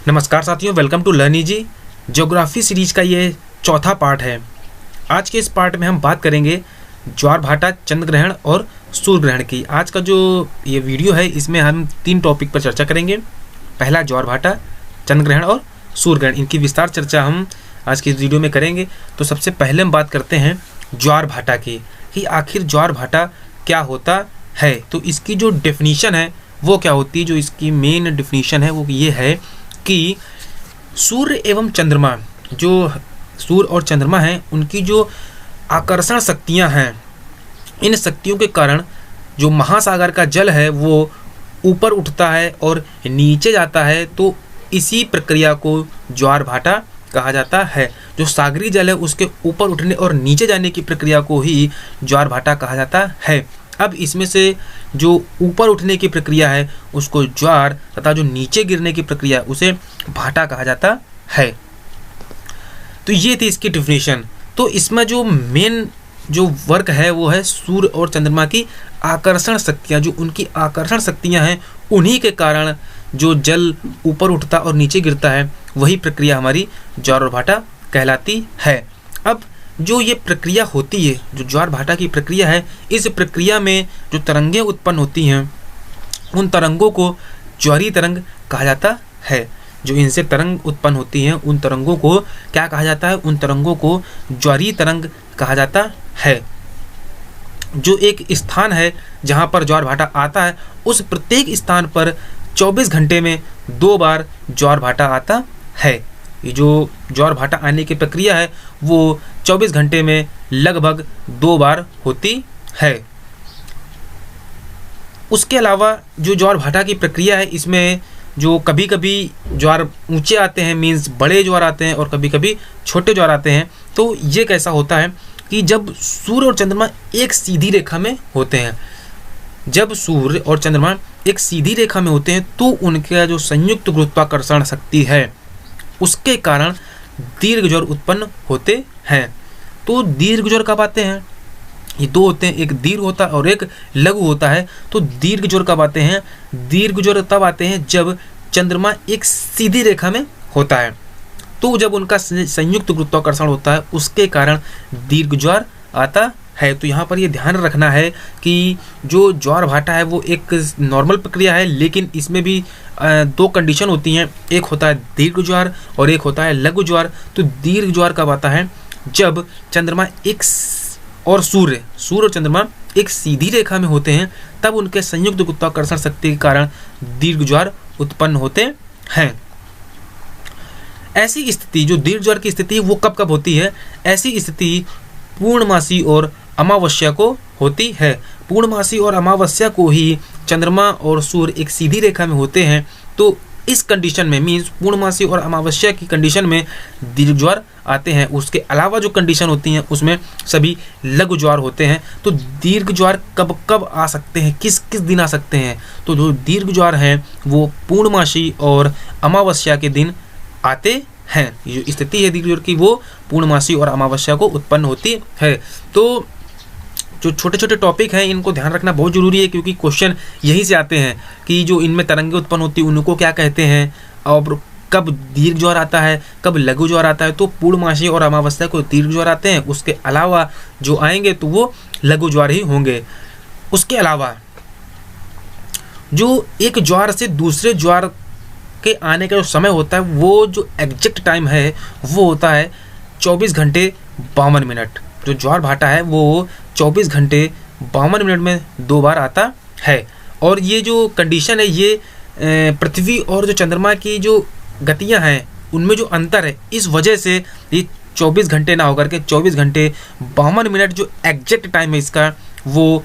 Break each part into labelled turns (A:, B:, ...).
A: नमस्कार साथियों, welcome to learn easy. Geography series का ये चौथा पार्ट है। आज के इस पार्ट में हम बात करेंगे ज्वार भाटा, चंद्र ग्रहण और सूर्य ग्रहण की। आज का जो ये वीडियो है इसमें हम 3 टॉपिक पर चर्चा करेंगे। पहला ज्वार भाटा, चंद्र ग्रहण और सूर्य ग्रहण, इनकी विस्तार चर्चा हम आज की इस वीडियो में करेंगे। तो सबसे पहले हम बात करते हैं ज्वार भाटा की कि आखिर ज्वार भाटा क्या होता है। तो इसकी जो डेफिनीशन है वो क्या होती है, जो इसकी मेन डेफिनीशन है वो ये है कि सूर्य एवं चंद्रमा, जो सूर्य और चंद्रमा हैं, उनकी जो आकर्षण शक्तियां हैं, इन शक्तियों के कारण जो महासागर का जल है वो ऊपर उठता है और नीचे जाता है। तो इसी प्रक्रिया को ज्वार भाटा कहा जाता है। जो सागरी जल है उसके ऊपर उठने और नीचे जाने की प्रक्रिया को ही ज्वार भाटा कहा जाता है। अब इसमें से जो ऊपर उठने की प्रक्रिया है उसको ज्वार तथा जो नीचे गिरने की प्रक्रिया है उसे भाटा कहा जाता है। तो ये थी इसकी डेफिनेशन। तो इसमें जो मेन जो वर्क है वो है सूर्य और चंद्रमा की आकर्षण शक्तियाँ। जो उनकी आकर्षण शक्तियाँ हैं उन्हीं के कारण जो जल ऊपर उठता और नीचे गिरता है वही प्रक्रिया हमारी ज्वार और भाटा कहलाती है। अब जो ये प्रक्रिया होती है, जो ज्वार भाटा की प्रक्रिया है, इस प्रक्रिया में जो तरंगें उत्पन्न होती हैं उन तरंगों को ज्वारीय तरंग कहा जाता है। जो इनसे तरंग उत्पन्न होती हैं उन तरंगों को क्या कहा जाता है, उन तरंगों को ज्वारीय तरंग कहा जाता है। जो एक स्थान है जहाँ पर ज्वार भाटा आता है उस प्रत्येक स्थान पर 24 घंटे में 2 बार ज्वार भाटा आता है। ये जो ज्वार भाटा आने की प्रक्रिया है वो 24 घंटे में लगभग 2 बार होती है। उसके अलावा जो ज्वार भाटा की प्रक्रिया है इसमें जो कभी कभी ज्वार ऊंचे आते हैं, मीन्स बड़े ज्वार आते हैं, और कभी कभी छोटे ज्वार आते हैं। तो ये कैसा होता है कि जब सूर्य और चंद्रमा एक सीधी रेखा में होते हैं, जब सूर्य और चंद्रमा एक सीधी रेखा में होते हैं तो उनका जो संयुक्त गुरुत्वाकर्षण शक्ति है उसके कारण दीर्घ ज्वार उत्पन्न होते हैं। तो दीर्घ ज्वार कब आते हैं? ये 2 होते हैं, एक दीर्घ होता है और एक लघु होता है। तो दीर्घ ज्वार कब आते हैं? दीर्घ ज्वार तब आते हैं जब चंद्रमा एक सीधी रेखा में होता है। तो जब उनका संयुक्त गुरुत्वाकर्षण होता है उसके कारण दीर्घ ज्वार आता है। तो यहाँ पर ये ध्यान रखना है कि जो ज्वार भाटा है वो एक नॉर्मल प्रक्रिया है, लेकिन इसमें भी 2 कंडीशन होती हैं। एक होता है दीर्घ ज्वार और एक होता है लघु ज्वार। तो दीर्घ ज्वार कब आता है? जब चंद्रमा और सूर्य और चंद्रमा एक सीधी रेखा में होते हैं, तब उनके संयुक्त गुरुत्वाकर्षण शक्ति के कारण दीर्घ ज्वार उत्पन्न होते हैं। ऐसी स्थिति, जो दीर्घ ज्वार की स्थिति वो कब कब होती है? ऐसी स्थिति पूर्णमासी और अमावस्या को होती है। पूर्णमासी और अमावस्या को ही चंद्रमा और सूर्य एक सीधी रेखा में होते हैं। तो इस कंडीशन में, मीन्स पूर्णमासी और अमावस्या की कंडीशन में दीर्घ ज्वार आते हैं। उसके अलावा जो कंडीशन होती हैं उसमें सभी लघु ज्वार होते हैं। तो दीर्घ ज्वार कब कब आ सकते हैं, किस किस दिन आ सकते हैं? तो जो दीर्घ ज्वार हैं वो पूर्णमासी और अमावस्या के दिन आते हैं। ये जो स्थिति है दीर्घ ज्वार की वो पूर्णमासी और अमावस्या को उत्पन्न होती है। तो जो छोटे छोटे टॉपिक हैं इनको ध्यान रखना बहुत जरूरी है, क्योंकि क्वेश्चन यहीं से आते हैं कि जो इनमें तरंगें उत्पन्न होती हैं उनको क्या कहते हैं, और कब दीर्घ ज्वार आता है, कब लघु ज्वार आता है। तो पूर्णमासी और अमावस्या को दीर्घ ज्वार आते हैं, उसके अलावा जो आएंगे तो वो लघु ज्वार ही होंगे। उसके अलावा जो एक ज्वार से दूसरे ज्वार के आने का जो समय होता है वो जो एग्जैक्ट टाइम है वो होता है 24 घंटे 52 मिनट। जो ज्वार भाटा है वो 24 घंटे 52 मिनट में 2 बार आता है। और ये जो कंडीशन है ये पृथ्वी और जो चंद्रमा की जो गतियां हैं उनमें जो अंतर है, इस वजह से ये 24 घंटे ना होकर के 24 घंटे 52 मिनट जो एग्जैक्ट टाइम है इसका वो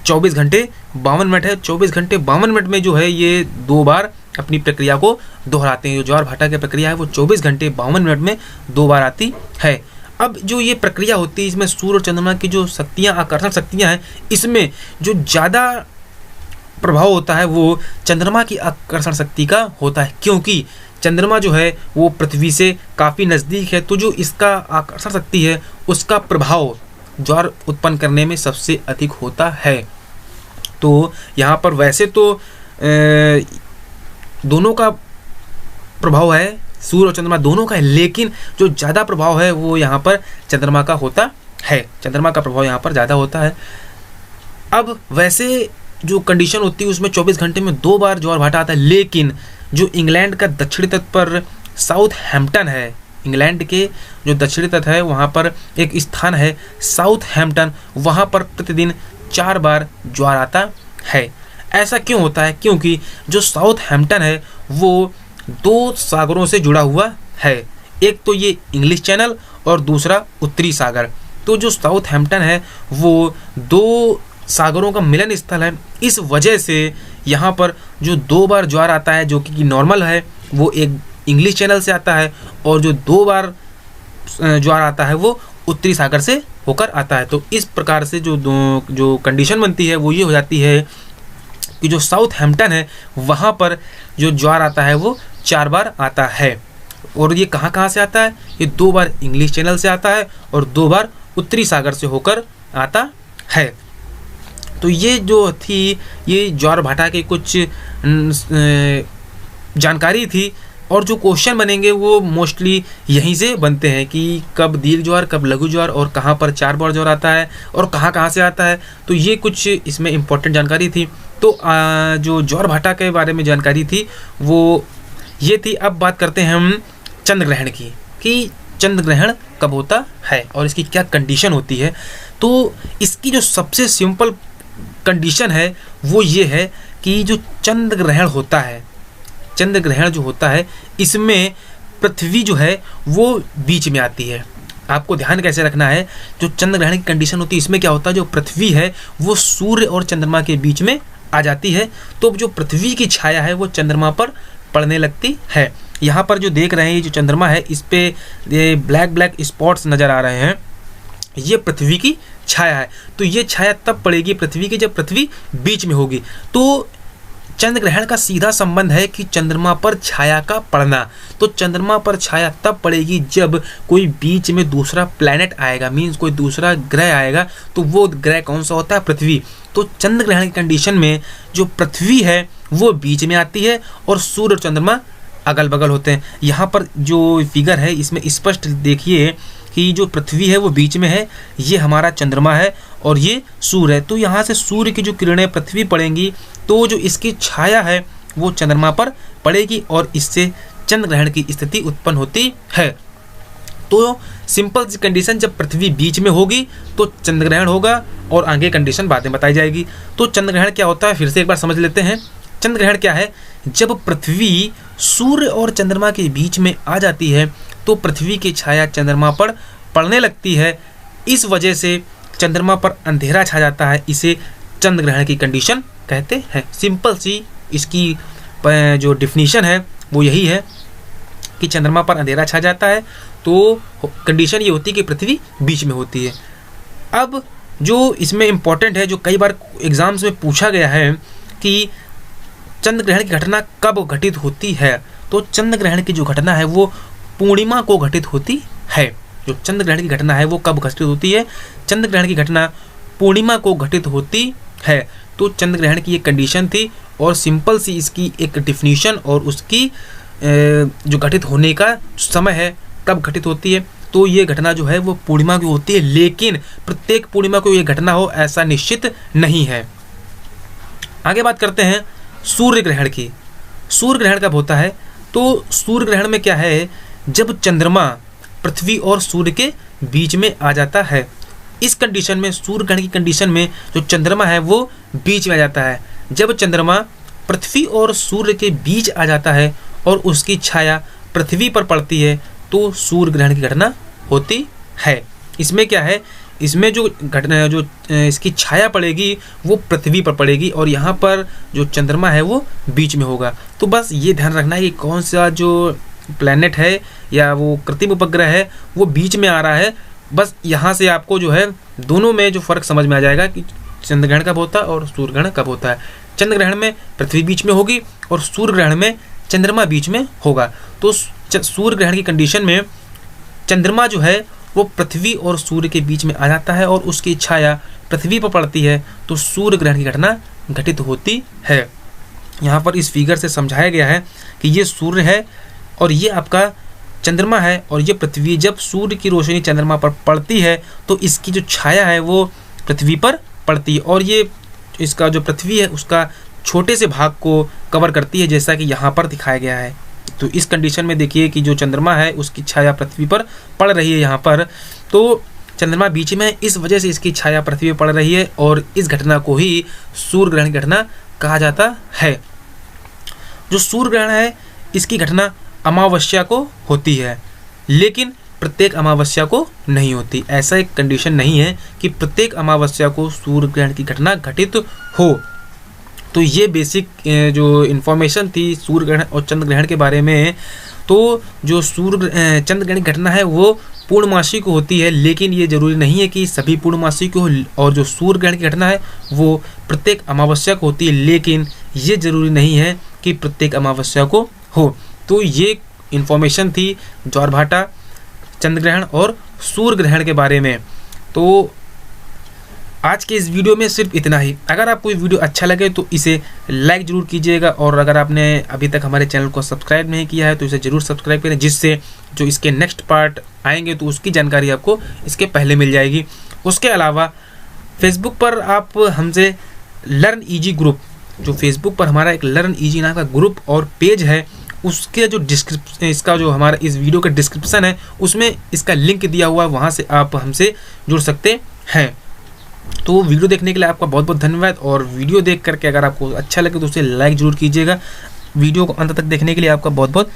A: 24 घंटे 52 मिनट है। 24 घंटे 52 मिनट में जो है ये 2 बार अपनी प्रक्रिया को दोहराते हैं। जो ज्वार भाटा की प्रक्रिया है वो 24 घंटे 52 मिनट में 2 बार आती है। अब जो ये प्रक्रिया होती है इसमें सूर्य और चंद्रमा की जो शक्तियाँ, आकर्षण शक्तियाँ हैं, इसमें जो ज़्यादा प्रभाव होता है वो चंद्रमा की आकर्षण शक्ति का होता है, क्योंकि चंद्रमा जो है वो पृथ्वी से काफ़ी नज़दीक है। तो जो इसका आकर्षण शक्ति है उसका प्रभाव ज्वार उत्पन्न करने में सबसे अधिक होता है। तो यहाँ पर वैसे तो दोनों का प्रभाव है सूर्य और चंद्रमा दोनों का है, लेकिन जो ज़्यादा प्रभाव है वो यहाँ पर चंद्रमा का होता है। चंद्रमा का प्रभाव यहाँ पर ज़्यादा होता है। अब वैसे जो कंडीशन होती है उसमें 24 घंटे में 2 बार ज्वार भाटा आता है, लेकिन जो इंग्लैंड का दक्षिणी तट पर साउथहैम्पटन है, इंग्लैंड के जो दक्षिणी तट है वहाँ पर एक स्थान है साउथहैम्पटन, वहाँ पर प्रतिदिन 4 बार ज्वार आता है। ऐसा क्यों होता है? क्योंकि जो साउथहैम्पटन है वो 2 सागरों से जुड़ा हुआ है, एक तो ये इंग्लिश चैनल और दूसरा उत्तरी सागर। तो जो साउथहैम्पटन है वो 2 सागरों का मिलन स्थल है, इस वजह से यहाँ पर जो 2 बार ज्वार आता है जो कि नॉर्मल है वो एक इंग्लिश चैनल से आता है, और जो 2 बार ज्वार आता है वो उत्तरी सागर से होकर आता है। तो इस प्रकार से जो कंडीशन बनती है वो ये हो जाती है कि जो साउथहैम्पटन है वहाँ पर जो ज्वार आता है वो 4 बार आता है। और ये कहाँ कहाँ से आता है? ये 2 बार इंग्लिश चैनल से आता है और 2 बार उत्तरी सागर से होकर आता है। तो ये जो थी ये ज्वार भाटा के कुछ जानकारी थी, और जो क्वेश्चन बनेंगे वो मोस्टली यहीं से बनते हैं कि कब दीर्घ ज्वार, कब लघु ज्वार, और कहाँ पर 4 बार ज्वार आता है और कहाँ कहाँ से आता है। तो ये कुछ इसमें इम्पोर्टेंट जानकारी थी। तो जो ज्वार भाटा के बारे में जानकारी थी वो ये थी। अब बात करते हैं हम चंद्र ग्रहण की, कि चंद्र ग्रहण कब होता है और इसकी क्या कंडीशन होती है। तो इसकी जो सबसे सिंपल कंडीशन है वो ये है कि जो चंद्र ग्रहण होता है, चंद्र ग्रहण जो होता है इसमें पृथ्वी जो है वो बीच में आती है। आपको ध्यान कैसे रखना है, जो चंद्र ग्रहण की कंडीशन होती है इसमें क्या होता है, जो पृथ्वी है वो सूर्य और चंद्रमा के बीच में आ जाती है। तो जो पृथ्वी की छाया है वो चंद्रमा पर पड़ने लगती है। यहाँ पर जो देख रहे हैं ये जो चंद्रमा है इस पे ये ब्लैक ब्लैक स्पॉट्स नज़र आ रहे हैं, ये पृथ्वी की छाया है। तो ये छाया तब पड़ेगी पृथ्वी की जब पृथ्वी बीच में होगी। तो चंद्र ग्रहण का सीधा संबंध है कि चंद्रमा पर छाया का पड़ना। तो चंद्रमा पर छाया तब पड़ेगी जब कोई बीच में दूसरा प्लैनेट आएगा, मीन्स कोई दूसरा ग्रह आएगा। तो वो ग्रह कौन सा होता है? पृथ्वी। तो चंद्र ग्रहण की कंडीशन में जो पृथ्वी है वो बीच में आती है और सूर्य और चंद्रमा अगल बगल होते हैं। यहाँ पर जो फिगर है इसमें स्पष्ट देखिए कि जो पृथ्वी है वो बीच में है, ये हमारा चंद्रमा है और ये सूर्य है। तो यहाँ से सूर्य की जो किरणें पृथ्वी पड़ेंगी तो जो इसकी छाया है वो चंद्रमा पर पड़ेगी और इससे चंद्र ग्रहण की स्थिति उत्पन्न होती है। तो सिंपल सी कंडीशन, जब पृथ्वी बीच में होगी तो चंद्र ग्रहण होगा और आगे कंडीशन बाद में बताई जाएगी। तो चंद्र ग्रहण क्या होता है फिर से एक बार समझ लेते हैं। चंद्र ग्रहण क्या है? जब पृथ्वी सूर्य और चंद्रमा के बीच में आ जाती है तो पृथ्वी की छाया चंद्रमा पर पड़ने लगती है, इस वजह से चंद्रमा पर अंधेरा छा जाता है। इसे चंद्र ग्रहण की कंडीशन कहते हैं। सिंपल सी इसकी जो डिफिनीशन है वो यही है कि चंद्रमा पर अंधेरा छा जाता है तो कंडीशन ये होती है कि पृथ्वी बीच में होती है। अब जो इसमें इम्पोर्टेंट है, जो कई बार एग्जाम्स में पूछा गया है कि चंद्र ग्रहण की घटना कब घटित होती है, तो चंद्र ग्रहण की जो घटना है वो पूर्णिमा को घटित होती है। जो चंद्र ग्रहण की घटना है वो कब घटित होती है? चंद्र ग्रहण की घटना पूर्णिमा को घटित होती है। तो चंद्र ग्रहण की ये कंडीशन थी और सिंपल सी इसकी एक डिफिनीशन और उसकी जो घटित होने का समय है कब घटित होती है। तो ये घटना जो है वो पूर्णिमा की होती है, लेकिन प्रत्येक पूर्णिमा को ये घटना हो ऐसा निश्चित नहीं है। आगे बात करते हैं सूर्य ग्रहण की। सूर्य ग्रहण कब होता है? तो सूर्य ग्रहण में क्या है, जब चंद्रमा पृथ्वी और सूर्य के बीच में आ जाता है। इस कंडीशन में, सूर्य ग्रहण की कंडीशन में जो चंद्रमा है वो बीच में आ जाता है। जब चंद्रमा पृथ्वी और सूर्य के बीच आ जाता है और उसकी छाया पृथ्वी पर पड़ती है तो सूर्य ग्रहण की घटना होती है। इसमें क्या है, इसमें जो घटना जो इसकी छाया पड़ेगी वो पृथ्वी पर पड़ेगी और यहाँ पर जो चंद्रमा है वो बीच में होगा। तो बस ये ध्यान रखना है कि कौन सा जो प्लैनेट है या वो कृत्रिम उपग्रह है वो बीच में आ रहा है। बस यहाँ से आपको जो है दोनों में जो फ़र्क समझ में आ जाएगा कि चंद्र ग्रहण कब होता है और सूर्य ग्रहण कब होता है। चंद्र ग्रहण में पृथ्वी बीच में होगी और सूर्य ग्रहण में चंद्रमा बीच में होगा। तो सूर्य ग्रहण की कंडीशन में चंद्रमा जो है वो पृथ्वी और सूर्य के बीच में आ जाता है और उसकी छाया पृथ्वी पर पड़ती है तो सूर्य ग्रहण की घटना घटित होती है। यहाँ पर इस फिगर से समझाया गया है कि ये सूर्य है और ये आपका चंद्रमा है और ये पृथ्वी। जब सूर्य की रोशनी चंद्रमा पर पड़ती है तो इसकी जो छाया है वो पृथ्वी पर पड़ती है और ये इसका जो पृथ्वी है उसका छोटे से भाग को कवर करती है, जैसा कि यहाँ पर दिखाया गया है। तो इस कंडीशन में देखिए कि जो चंद्रमा है उसकी छाया पृथ्वी पर पड़ रही है यहाँ पर, तो चंद्रमा बीच में, इस वजह से इसकी छाया पृथ्वी पर पड़ रही है और इस घटना को ही सूर्य ग्रहण घटना कहा जाता है। जो सूर्य ग्रहण है इसकी घटना अमावस्या को होती है, लेकिन प्रत्येक अमावस्या को नहीं होती। ऐसा एक कंडीशन नहीं है कि प्रत्येक अमावस्या को सूर्य ग्रहण की घटना घटित हो। तो ये बेसिक जो इन्फॉर्मेशन थी सूर्य ग्रहण और चंद्र ग्रहण के बारे में। तो जो चंद्र ग्रहण की घटना है वो पूर्णमासी को होती है, लेकिन ये जरूरी नहीं है कि सभी पूर्णमासी को हो, और जो सूर्य ग्रहण की घटना है वो प्रत्येक अमावस्या को होती है, लेकिन ये जरूरी नहीं है कि प्रत्येक अमावस्या को हो। तो ये इन्फॉर्मेशन थी ज्वारभाटा, चंद्र ग्रहण और सूर्य ग्रहण के बारे में। तो आज के इस वीडियो में सिर्फ इतना ही। अगर आपको ये वीडियो अच्छा लगे तो इसे लाइक ज़रूर कीजिएगा, और अगर आपने अभी तक हमारे चैनल को सब्सक्राइब नहीं किया है तो इसे ज़रूर सब्सक्राइब करें, जिससे जो इसके नेक्स्ट पार्ट आएंगे तो उसकी जानकारी आपको इसके पहले मिल जाएगी। उसके अलावा फेसबुक पर आप हमसे लर्न ईजी ग्रुप, जो फेसबुक पर हमारा एक लर्न ईजी नाम का ग्रुप और पेज है, उसके जो डिस्क्रिप्शन, इसका जो हमारा इस वीडियो का डिस्क्रिप्शन है उसमें इसका लिंक दिया हुआ है, वहाँ से आप हमसे जुड़ सकते हैं। तो वीडियो देखने के लिए आपका बहुत बहुत धन्यवाद, और वीडियो देख करके अगर आपको अच्छा लगे तो उसे लाइक ज़रूर कीजिएगा। वीडियो को अंत तक देखने के लिए आपका बहुत बहुत